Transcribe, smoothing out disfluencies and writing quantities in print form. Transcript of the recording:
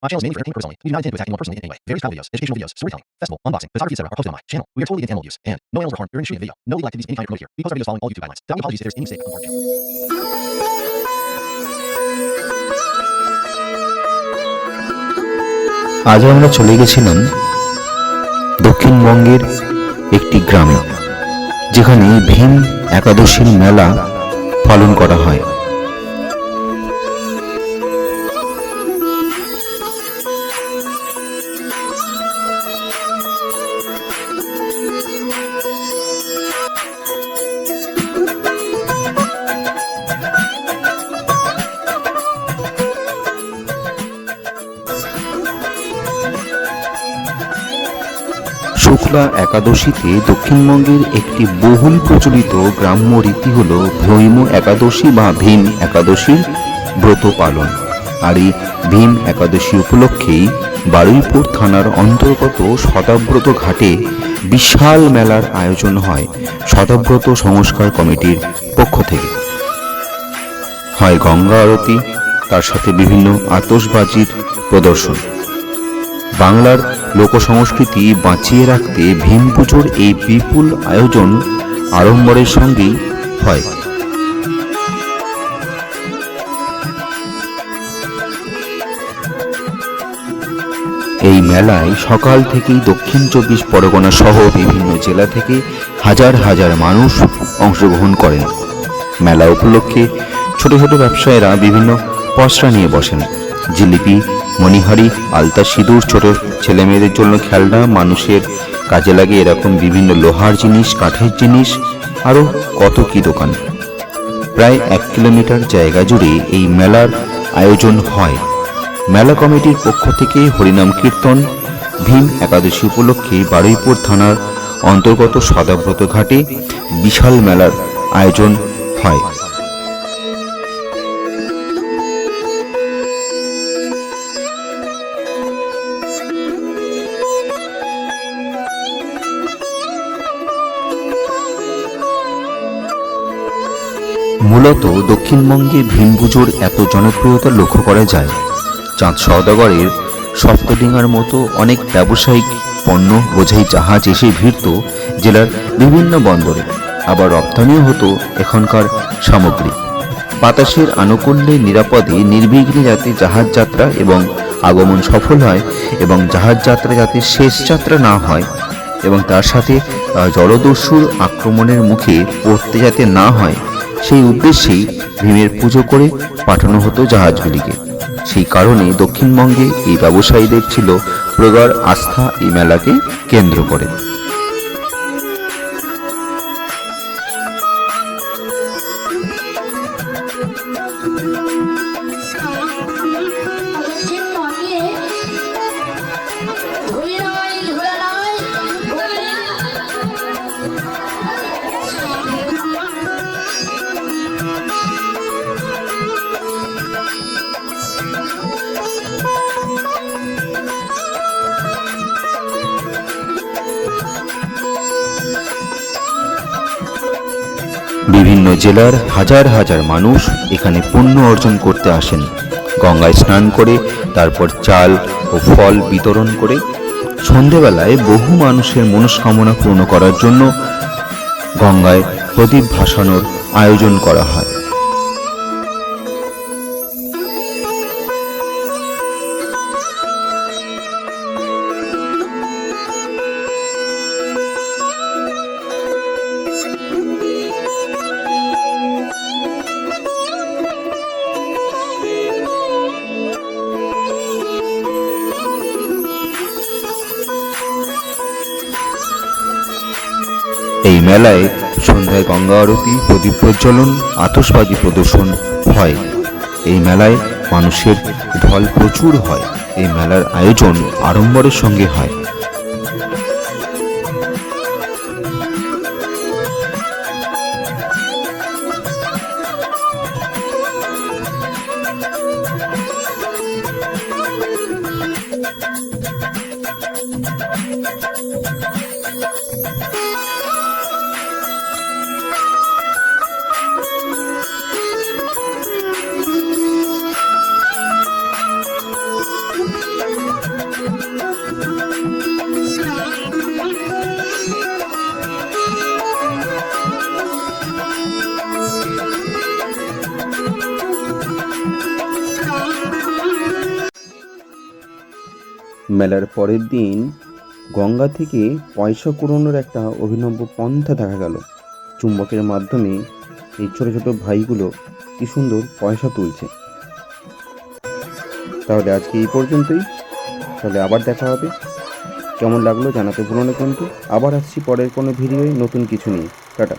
My channel is mainly for entertainment purposes only. We do not intend to attack anyone personally in any way. Various travel videos, educational videos, storytelling, festival, unboxing, photography, etc. are posted on my channel. We are totally against animal abuse, and no animals were harmed during the shooting of the video. No illegal activities of any kind are promoted here. We post our videos following all YouTube guidelines. Without apologies if there is any mistake on the part of the channel. আজ আমরা চলে গেছিলাম দক্ষিণবঙ্গের একটি গ্রামে, যেখানে ভীম একাদশীর মেলা পালন করা হয়। শুক্লা একাদশীতে দক্ষিণবঙ্গের একটি বহুল প্রচলিত গ্রাম্য রীতি হল ভৈম একাদশী বা ভীম একাদশীর ব্রত পালন। আর এই ভীম একাদশী উপলক্ষেই বারুইপুর থানার অন্তর্গত সদাব্রত ঘাটে বিশাল মেলার আয়োজন হয় সদাব্রত সংস্কার কমিটির পক্ষ থেকে। হয় গঙ্গা আরতি, তার সাথে বিভিন্ন আতশবাজির প্রদর্শন। বাংলার লোকসংস্কৃতি বাঁচিয়ে রাখতে ভীম পুজোর এই বিপুল আয়োজন আড়ম্বরের সঙ্গেই হয়। এই মেলায় সকাল থেকেই দক্ষিণ 24 পরগনা সহ বিভিন্ন জেলা থেকে হাজার হাজার মানুষ অংশগ্রহণ করেন। মেলা উপলক্ষে ছোট ছোট ব্যবসায়ীরা বিভিন্ন পসরা নিয়ে বসেন। জিলিপি, মণিহারি, আলতা, সিঁদুর, ছোট ছেলে মেয়েদের জন্য খেলনা, মানুষের কাজে লাগে এরকম বিভিন্ন লোহার জিনিস, কাঠের জিনিস, আরও কত কি দোকান। প্রায় 1 কিলোমিটার জায়গা জুড়ে এই মেলার আয়োজন হয়। মেলা কমিটির পক্ষ থেকে হরিনাম কীর্তন, ভীম একাদশী উপলক্ষে বারুইপুর থানার অন্তর্গত সদাব্রত ঘাটে বিশাল মেলার আয়োজন হয়। মূলত দক্ষিণবঙ্গে ভীম পুজোর এত জনপ্রিয়তা লক্ষ্য করা যায় চাঁদ সওদাগরের সপ্তডিঙার মতো অনেক ব্যবসায়িক পণ্য বোঝাই জাহাজ এসে ভিড়ত জেলার বিভিন্ন বন্দরে। আবার রপ্তানিও হতো এখানকার সামগ্রী। বাতাসের আনুকূল্যে নিরাপদে নির্বিঘ্নে যাতে জাহাজ যাত্রা এবং আগমন সফল হয় এবং জাহাজ যাত্রা যাতে শেষ যাত্রা না হয় এবং তার সাথে জলদস্যুর আক্রমণের মুখে পড়তে যাতে না হয়, সেই উদ্দেশ্যেই ভীমের পুজো করে পাঠানো হতো জাহাজগুলিকে। সেই কারণে দক্ষিণবঙ্গে এই ব্যবসায়ীদের ছিল প্রগাঢ় আস্থা এই মেলাকে কেন্দ্র করে। বিভিন্ন জেলার হাজার হাজার মানুষ এখানে পুণ্য অর্জন করতে আসেন। গঙ্গায় স্নান করে তারপর চাল ও ফল বিতরণ করে সন্ধেবেলায় বহু মানুষের মনস্কামনা পূর্ণ করার জন্য গঙ্গায় প্রদীপ ভাসানোর আয়োজন করা হয়। এই মেলায় সন্ধ্যায় গঙ্গা আরতি, প্রদীপ প্রজ্বলন, আতশবাজি প্রদর্শন হয়। এই মেলায় মানুষের ঢল প্রচুর হয়। এই মেলার আয়োজন আড়ম্বরের সঙ্গে হয়। মেলার পরের দিন গঙ্গা থেকে পয়সা কুড়োনোর একটা অভিনব পন্থা দেখা গেল। চুম্বকের মাধ্যমে এই ছোট ছোট ভাইগুলো কি সুন্দর পয়সা তুলছে। তাহলে আজকে এই পর্যন্তই। তাহলে আবার দেখা হবে। কেমন লাগলো জানাতে ভুলো না কিন্তু। আবার আসছি পরের কোনো ভিডিওয় নতুন কিছু নিয়ে। টাটা।